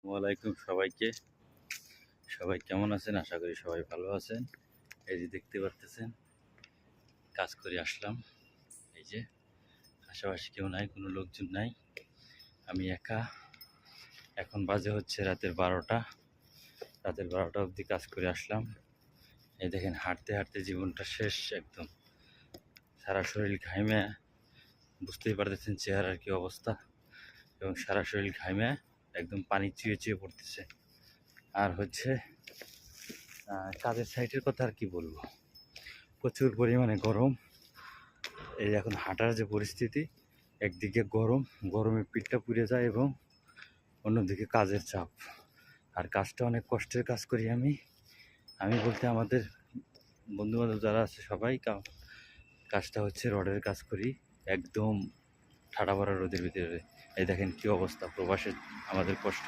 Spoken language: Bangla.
ওয়ালাইকুম সবাইকে। সবাই কেমন আছেন? আশা করি সবাই ভালো আছেন। এই যে দেখতে পারতেছেন কাজ করে আসলাম। এই যে আশেপাশে কেউ নাই, কোনো লোকজন নাই, আমি একা। এখন বাজে হচ্ছে রাতের 12টা। রাতের 12টা অবধি কাজ করে আসলাম। এই দেখেন হাঁটতে হাঁটতে জীবনটা শেষ একদম। সারা শরীর ঘামে, বুঝতেই পারতেছেন চেহারার কি অবস্থা, এবং সারা শরীর ঘামে একদম পানি চুয়ে চুয়ে পড়তেছে। আর হচ্ছে কাজের সাইটের কথা আর কি বলবো, প্রচুর পরিমাণে গরম। এই এখন হাঁটার যে পরিস্থিতি, একদিকে গরমে পিঠটা পুড়ে যায় এবং অন্যদিকে কাজের চাপ। আর কাজটা অনেক কষ্টের কাজ করি আমি বলতে আমাদের বন্ধুবান্ধব যারা আছে সবাই কাজটা হচ্ছে রডের কাজ করি, একদম ঠাডা ভরা রোদের ভিতরে। এই দেখেন কি অবস্থা, প্রবাসে আমাদের কষ্ট